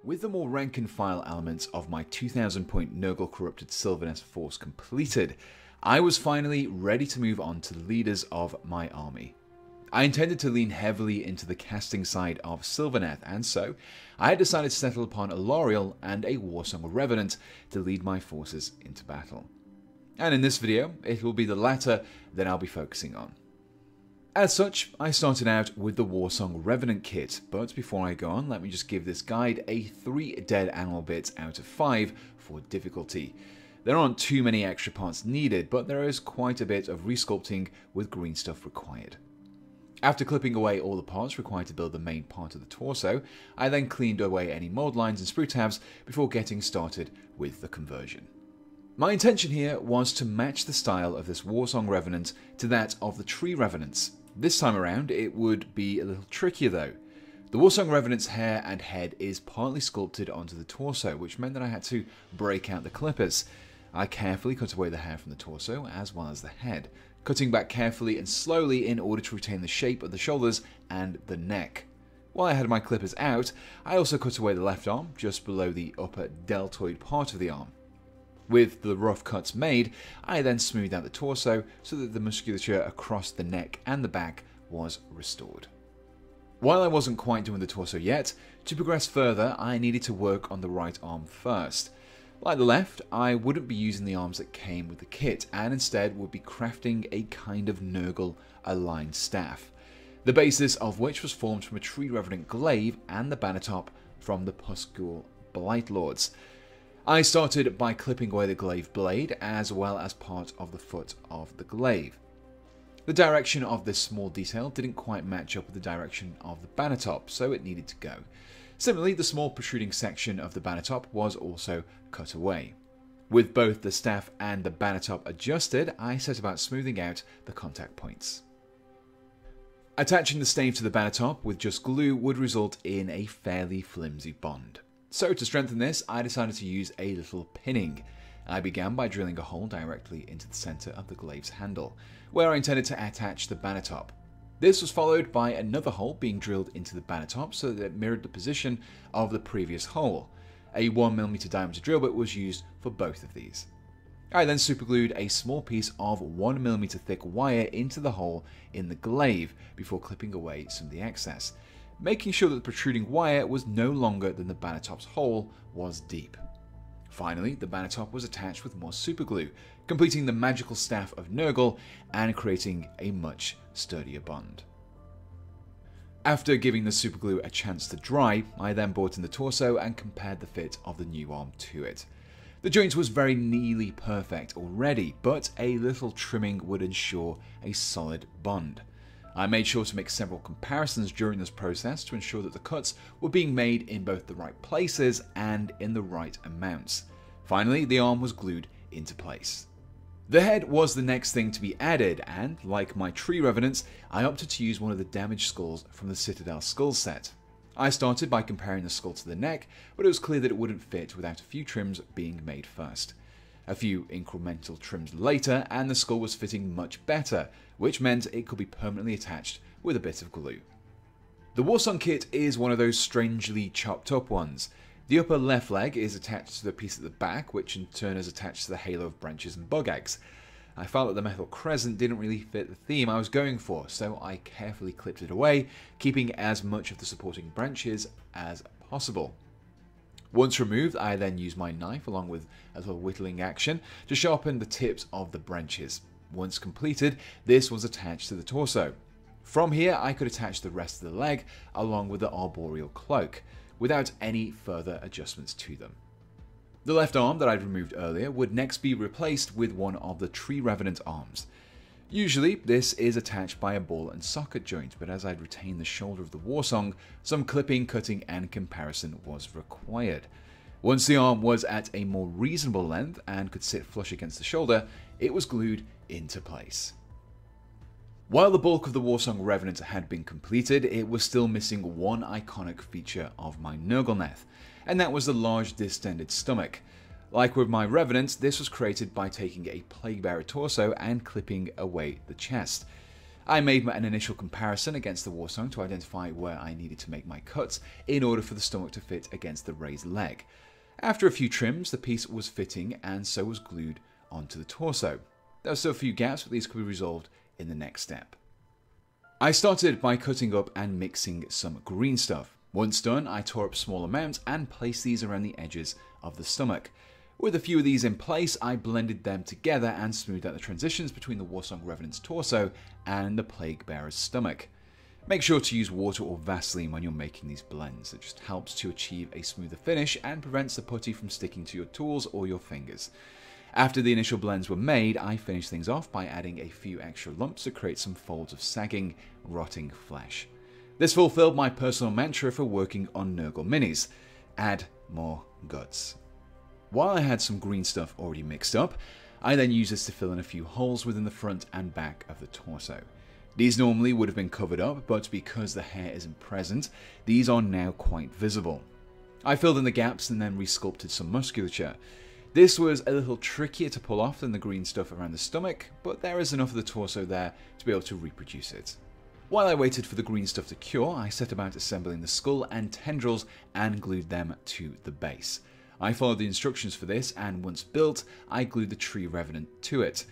With the more rank and file elements of my 2000 point Nurgle corrupted Sylvaneth force completed, I was finally ready to move on to the leaders of my army. I intended to lean heavily into the casting side of Sylvaneth, and so I had decided to settle upon a L'Oreal and a Warsong Revenant to lead my forces into battle. And in this video, it will be the latter that I'll be focusing on. As such, I started out with the Warsong Revenant kit, but before I go on, let me just give this guide a 3 dead animal bits out of 5 for difficulty. There aren't too many extra parts needed, but there is quite a bit of resculpting with green stuff required. After clipping away all the parts required to build the main part of the torso, I then cleaned away any mold lines and sprue tabs before getting started with the conversion. My intention here was to match the style of this Warsong Revenant to that of the Tree Revenants. This time around, it would be a little trickier though. The Warsong Revenant's hair and head is partly sculpted onto the torso, which meant that I had to break out the clippers. I carefully cut away the hair from the torso as well as the head, cutting back carefully and slowly in order to retain the shape of the shoulders and the neck. While I had my clippers out, I also cut away the left arm just below the upper deltoid part of the arm. With the rough cuts made, I then smoothed out the torso so that the musculature across the neck and the back was restored. While I wasn't quite doing the torso yet, to progress further I needed to work on the right arm first. Like the left, I wouldn't be using the arms that came with the kit and instead would be crafting a kind of Nurgle aligned staff, the basis of which was formed from a Tree Revenant glaive and the banner top from the Puskul Blightlords. I started by clipping away the glaive blade as well as part of the foot of the glaive. The direction of this small detail didn't quite match up with the direction of the banner top, so it needed to go. Similarly, the small protruding section of the banner top was also cut away. With both the staff and the banner top adjusted, I set about smoothing out the contact points. Attaching the stave to the banner top with just glue would result in a fairly flimsy bond. So to strengthen this, I decided to use a little pinning. I began by drilling a hole directly into the center of the glaive's handle, where I intended to attach the banner top. This was followed by another hole being drilled into the banner top so that it mirrored the position of the previous hole. A 1mm diameter drill bit was used for both of these. I then superglued a small piece of 1mm thick wire into the hole in the glaive before clipping away some of the excess, making sure that the protruding wire was no longer than the banner top's hole was deep. Finally, the banner top was attached with more superglue, completing the magical staff of Nurgle and creating a much sturdier bond. After giving the superglue a chance to dry, I then brought in the torso and compared the fit of the new arm to it. The joint was very nearly perfect already, but a little trimming would ensure a solid bond. I made sure to make several comparisons during this process to ensure that the cuts were being made in both the right places and in the right amounts. Finally, the arm was glued into place. The head was the next thing to be added, and like my Tree Revenants, I opted to use one of the damaged skulls from the Citadel skull set. I started by comparing the skull to the neck, but it was clear that it wouldn't fit without a few trims being made first. A few incremental trims later, and the skull was fitting much better, which meant it could be permanently attached with a bit of glue. The Warsong kit is one of those strangely chopped up ones. The upper left leg is attached to the piece at the back, which in turn is attached to the halo of branches and bug eggs. I felt that the metal crescent didn't really fit the theme I was going for, so I carefully clipped it away, keeping as much of the supporting branches as possible. Once removed, I then used my knife along with a little whittling action to sharpen the tips of the branches. Once completed, this was attached to the torso. From here, I could attach the rest of the leg along with the arboreal cloak, without any further adjustments to them. The left arm that I'd removed earlier would next be replaced with one of the Tree Revenant arms. Usually, this is attached by a ball and socket joint, but as I'd retained the shoulder of the Warsong, some clipping, cutting, and comparison was required. Once the arm was at a more reasonable length and could sit flush against the shoulder, it was glued into place. While the bulk of the Warsong Revenant had been completed, it was still missing one iconic feature of my Nurgle, and that was the large distended stomach. Like with my Revenant, this was created by taking a Plaguebearer torso and clipping away the chest. I made an initial comparison against the Warsong to identify where I needed to make my cuts in order for the stomach to fit against the raised leg. After a few trims, the piece was fitting and so was glued onto the torso. There were still a few gaps, but these could be resolved in the next step. I started by cutting up and mixing some green stuff. Once done, I tore up small amounts and placed these around the edges of the stomach. With a few of these in place, I blended them together and smoothed out the transitions between the Warsong Revenant's torso and the Plague Bearer's stomach. Make sure to use water or Vaseline when you're making these blends. It just helps to achieve a smoother finish and prevents the putty from sticking to your tools or your fingers. After the initial blends were made, I finished things off by adding a few extra lumps to create some folds of sagging, rotting flesh. This fulfilled my personal mantra for working on Nurgle minis: add more guts. While I had some green stuff already mixed up, I then used this to fill in a few holes within the front and back of the torso. These normally would have been covered up, but because the hair isn't present, these are now quite visible. I filled in the gaps and then resculpted some musculature. This was a little trickier to pull off than the green stuff around the stomach, but there is enough of the torso there to be able to reproduce it. While I waited for the green stuff to cure, I set about assembling the skull and tendrils and glued them to the base. I followed the instructions for this, and once built, I glued the tree Revenant to it.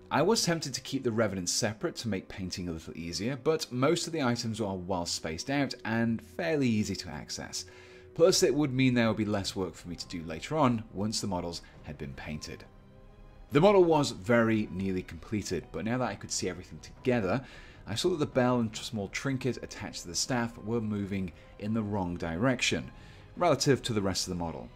I was tempted to keep the Revenant separate to make painting a little easier, but most of the items are well spaced out and fairly easy to access. Plus, it would mean there would be less work for me to do later on once the models had been painted. The model was very nearly completed, but now that I could see everything together, I saw that the bell and small trinket attached to the staff were moving in the wrong direction, relative to the rest of the model.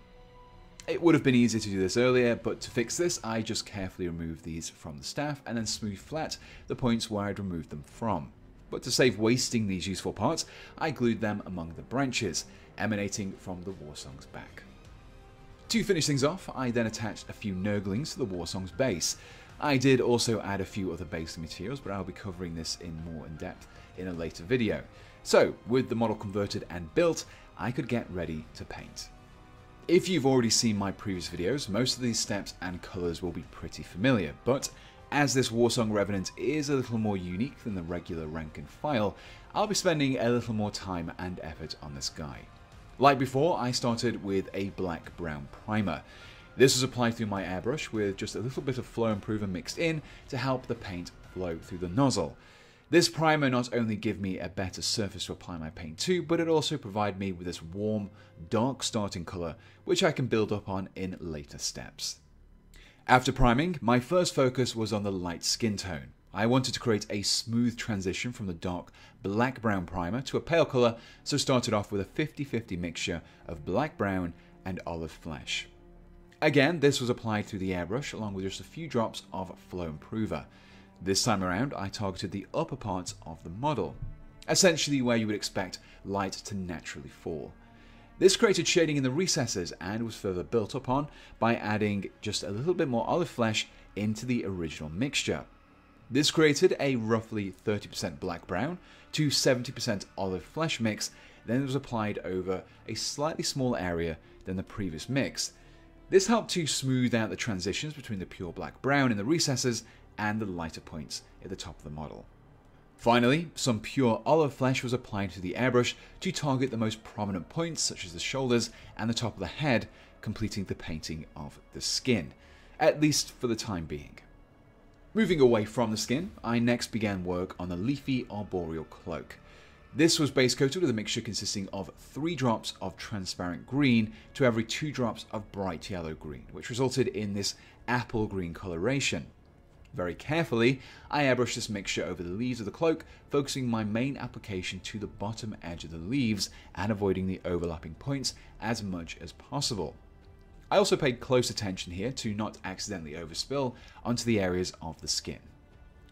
It would have been easier to do this earlier, but to fix this, I just carefully removed these from the staff and then smoothed flat the points where I'd removed them from. But to save wasting these useful parts, I glued them among the branches, emanating from the Warsong's back. To finish things off, I then attached a few Nurglings to the Warsong's base. I did also add a few other base materials, but I'll be covering this more in depth in a later video. So, with the model converted and built, I could get ready to paint. If you've already seen my previous videos, most of these steps and colours will be pretty familiar, but as this Warsong Revenant is a little more unique than the regular rank and file, I'll be spending a little more time and effort on this guy. Like before, I started with a black-brown primer. This was applied through my airbrush with just a little bit of flow improver mixed in to help the paint flow through the nozzle. This primer not only gave me a better surface to apply my paint to, but it also provided me with this warm, dark starting colour, which I can build up on in later steps. After priming, my first focus was on the light skin tone. I wanted to create a smooth transition from the dark black-brown primer to a pale colour, so started off with a 50-50 mixture of black-brown and olive flesh. Again, this was applied through the airbrush along with just a few drops of flow improver. This time around, I targeted the upper parts of the model, essentially where you would expect light to naturally fall. This created shading in the recesses and was further built upon by adding just a little bit more olive flesh into the original mixture. This created a roughly 30% black-brown to 70% olive flesh mix, then it was applied over a slightly smaller area than the previous mix. This helped to smooth out the transitions between the pure black-brown in the recesses and the lighter points at the top of the model. Finally, some pure olive flesh was applied to the airbrush to target the most prominent points such as the shoulders and the top of the head, completing the painting of the skin, at least for the time being. Moving away from the skin, I next began work on the leafy arboreal cloak. This was base coated with a mixture consisting of 3 drops of transparent green to every 2 drops of bright yellow green, which resulted in this apple green coloration. Very carefully, I airbrushed this mixture over the leaves of the cloak, focusing my main application to the bottom edge of the leaves and avoiding the overlapping points as much as possible. I also paid close attention here to not accidentally overspill onto the areas of the skin.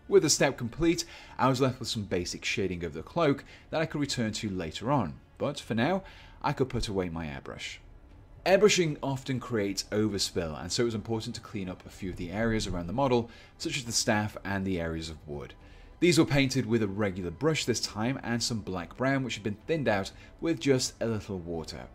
With the step complete, I was left with some basic shading over the cloak that I could return to later on, but for now, I could put away my airbrush. Airbrushing often creates overspill, and so it was important to clean up a few of the areas around the model, such as the staff and the areas of wood. These were painted with a regular brush this time and some black-brown which had been thinned out with just a little water.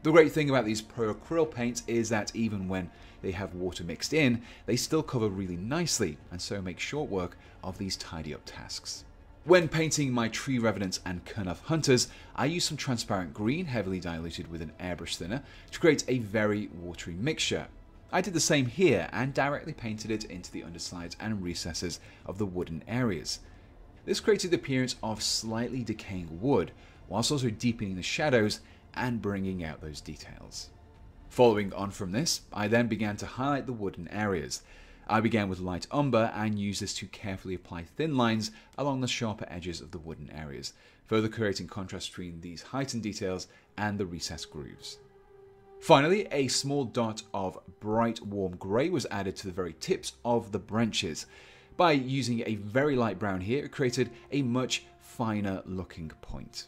The great thing about these Pro-Acryl paints is that even when they have water mixed in, they still cover really nicely, and so make short work of these tidy up tasks. When painting my Tree Revenants and Kurnoth Hunters, I used some transparent green heavily diluted with an airbrush thinner to create a very watery mixture. I did the same here and directly painted it into the undersides and recesses of the wooden areas. This created the appearance of slightly decaying wood, whilst also deepening the shadows and bringing out those details. Following on from this, I then began to highlight the wooden areas. I began with light umber and used this to carefully apply thin lines along the sharper edges of the wooden areas, further creating contrast between these heightened details and the recessed grooves. Finally, a small dot of bright warm grey was added to the very tips of the branches. By using a very light brown here, it created a much finer looking point.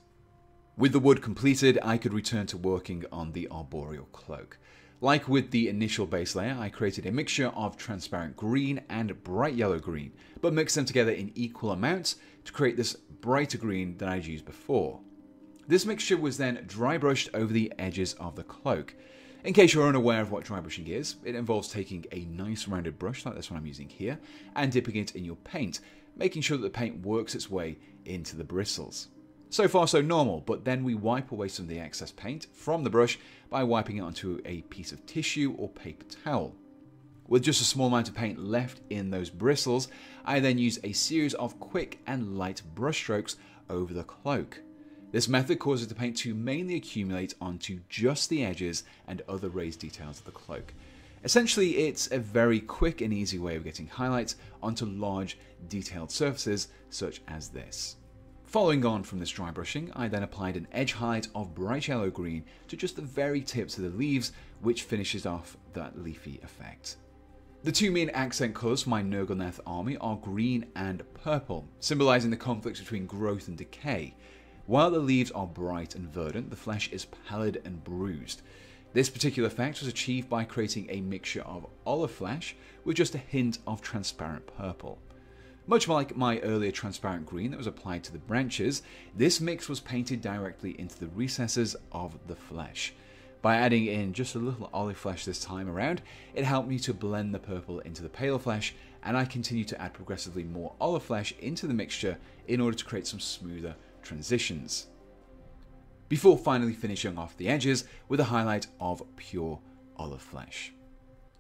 With the wood completed, I could return to working on the arboreal cloak. Like with the initial base layer, I created a mixture of transparent green and bright yellow green, but mixed them together in equal amounts to create this brighter green than I'd used before. This mixture was then dry brushed over the edges of the cloak. In case you're unaware of what dry brushing is, it involves taking a nice rounded brush like this one I'm using here and dipping it in your paint, making sure that the paint works its way into the bristles. So far so normal, but then we wipe away some of the excess paint from the brush by wiping it onto a piece of tissue or paper towel. With just a small amount of paint left in those bristles, I then use a series of quick and light brush strokes over the cloak. This method causes the paint to mainly accumulate onto just the edges and other raised details of the cloak. Essentially, it's a very quick and easy way of getting highlights onto large, detailed surfaces such as this. Following on from this dry brushing, I then applied an edge highlight of bright yellow green to just the very tips of the leaves, which finishes off that leafy effect. The two main accent colours for my Nurgle army are green and purple, symbolising the conflicts between growth and decay. While the leaves are bright and verdant, the flesh is pallid and bruised. This particular effect was achieved by creating a mixture of olive flesh with just a hint of transparent purple. Much like my earlier transparent green that was applied to the branches, this mix was painted directly into the recesses of the flesh. By adding in just a little olive flesh this time around, it helped me to blend the purple into the paler flesh, and I continue to add progressively more olive flesh into the mixture in order to create some smoother transitions. Before finally finishing off the edges with a highlight of pure olive flesh.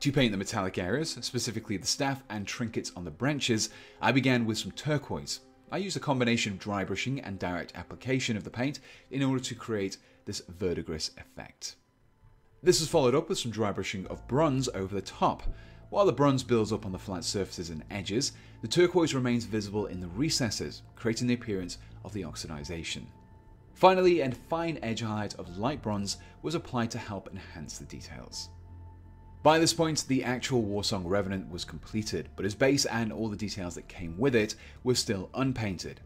To paint the metallic areas, specifically the staff and trinkets on the branches, I began with some turquoise. I used a combination of dry brushing and direct application of the paint in order to create this verdigris effect. This was followed up with some dry brushing of bronze over the top. While the bronze builds up on the flat surfaces and edges, the turquoise remains visible in the recesses, creating the appearance of the oxidization. Finally, a fine edge highlight of light bronze was applied to help enhance the details. By this point, the actual Warsong Revenant was completed, but his base and all the details that came with it were still unpainted.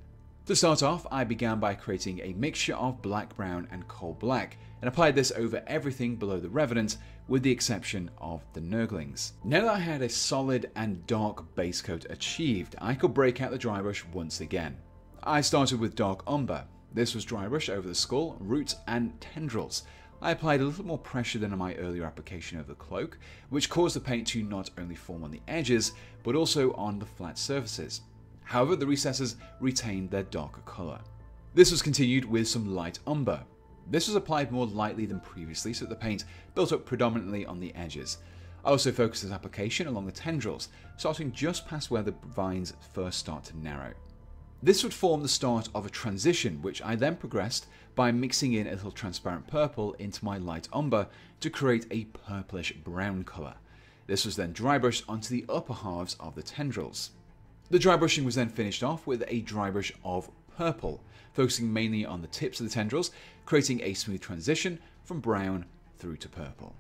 To start off, I began by creating a mixture of black, brown and coal black, and applied this over everything below the Revenant, with the exception of the Nurglings. Now that I had a solid and dark base coat achieved, I could break out the dry brush once again. I started with dark umber. This was dry brush over the skull, roots and tendrils. I applied a little more pressure than in my earlier application of the cloak, which caused the paint to not only form on the edges, but also on the flat surfaces. However, the recesses retained their darker colour. This was continued with some light umber. This was applied more lightly than previously, so that the paint built up predominantly on the edges. I also focused this application along the tendrils, starting just past where the vines first start to narrow. This would form the start of a transition, which I then progressed by mixing in a little transparent purple into my light umber to create a purplish brown colour. This was then dry brushed onto the upper halves of the tendrils. The dry brushing was then finished off with a dry brush of purple, focusing mainly on the tips of the tendrils, creating a smooth transition from brown through to purple.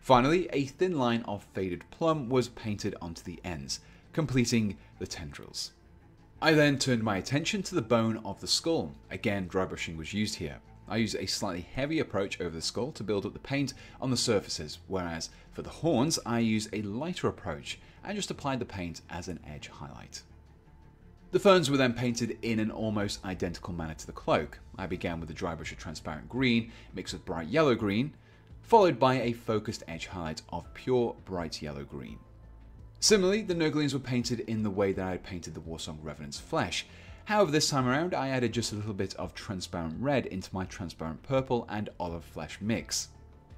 Finally, a thin line of faded plum was painted onto the ends, completing the tendrils. I then turned my attention to the bone of the skull. Again, dry brushing was used here. I used a slightly heavy approach over the skull to build up the paint on the surfaces, whereas for the horns I used a lighter approach and just applied the paint as an edge highlight. The ferns were then painted in an almost identical manner to the cloak. I began with a dry brush of transparent green mixed with bright yellow green, followed by a focused edge highlight of pure bright yellow-green. Similarly, the Nurglings were painted in the way that I had painted the Warsong Revenant's flesh. However, this time around I added just a little bit of transparent red into my transparent purple and olive flesh mix.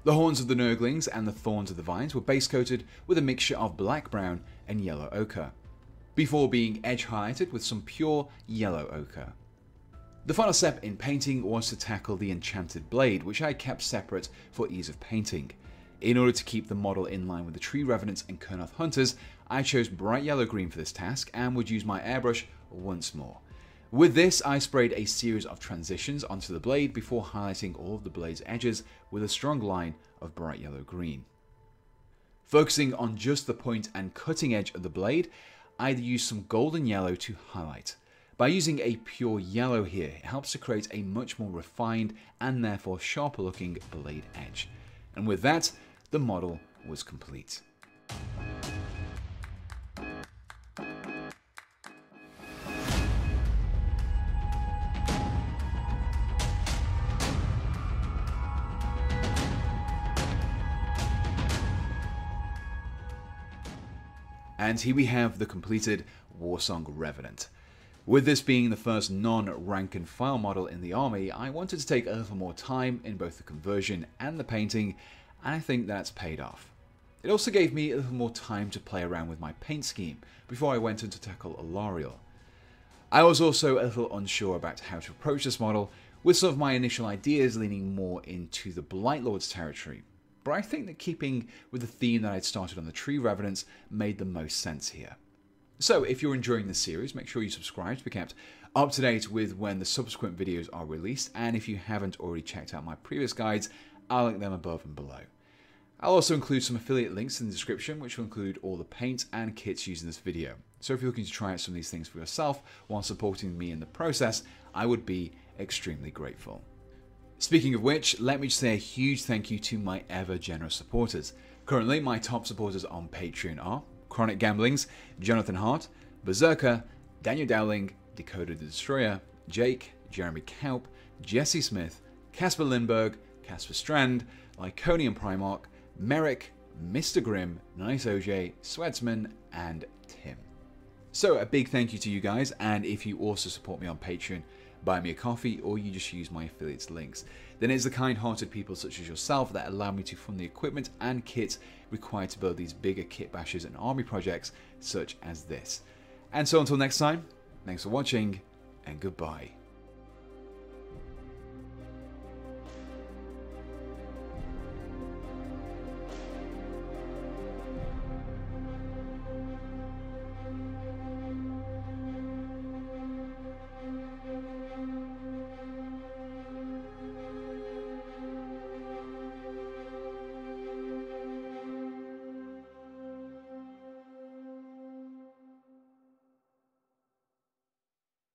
The horns of the Nurglings and the thorns of the vines were base coated with a mixture of black brown and yellow ochre, before being edge highlighted with some pure yellow ochre. The final step in painting was to tackle the enchanted blade, which I kept separate for ease of painting. In order to keep the model in line with the Tree Revenants and Kurnoth Hunters, I chose bright yellow-green for this task and would use my airbrush once more. With this, I sprayed a series of transitions onto the blade before highlighting all of the blade's edges with a strong line of bright yellow-green. Focusing on just the point and cutting edge of the blade, I used some golden yellow to highlight. By using a pure yellow here, it helps to create a much more refined and therefore sharper looking blade edge. And with that, the model was complete. And here we have the completed Warsong Revenant. With this being the first non-rank and file model in the army, I wanted to take a little more time in both the conversion and the painting, and I think that's paid off. It also gave me a little more time to play around with my paint scheme before I went on to tackle Alariel. I was also a little unsure about how to approach this model, with some of my initial ideas leaning more into the Blightlord's territory, but I think that keeping with the theme that I'd started on the Tree Revenants made the most sense here. So if you're enjoying this series, make sure you subscribe to be kept up to date with when the subsequent videos are released, and if you haven't already checked out my previous guides, I'll link them above and below. I'll also include some affiliate links in the description, which will include all the paint and kits used in this video. So if you're looking to try out some of these things for yourself while supporting me in the process, I would be extremely grateful. Speaking of which, let me just say a huge thank you to my ever generous supporters. Currently, my top supporters on Patreon are Chronic Gamblings, Jonathan Hart, Berserker, Daniel Dowling, Dakota the Destroyer, Jake, Jeremy Kaup, Jesse Smith, Casper Lindberg, Casper Strand, Lyconian Primarch, Merrick, Mr. Grimm, Nice OJ, Swedsman, and Tim. So a big thank you to you guys, and if you also support me on Patreon, buy me a coffee, or you just use my affiliates links, then it's the kind-hearted people such as yourself that allow me to fund the equipment and kit required to build these bigger kit bashes and army projects such as this. And so until next time, thanks for watching, and goodbye.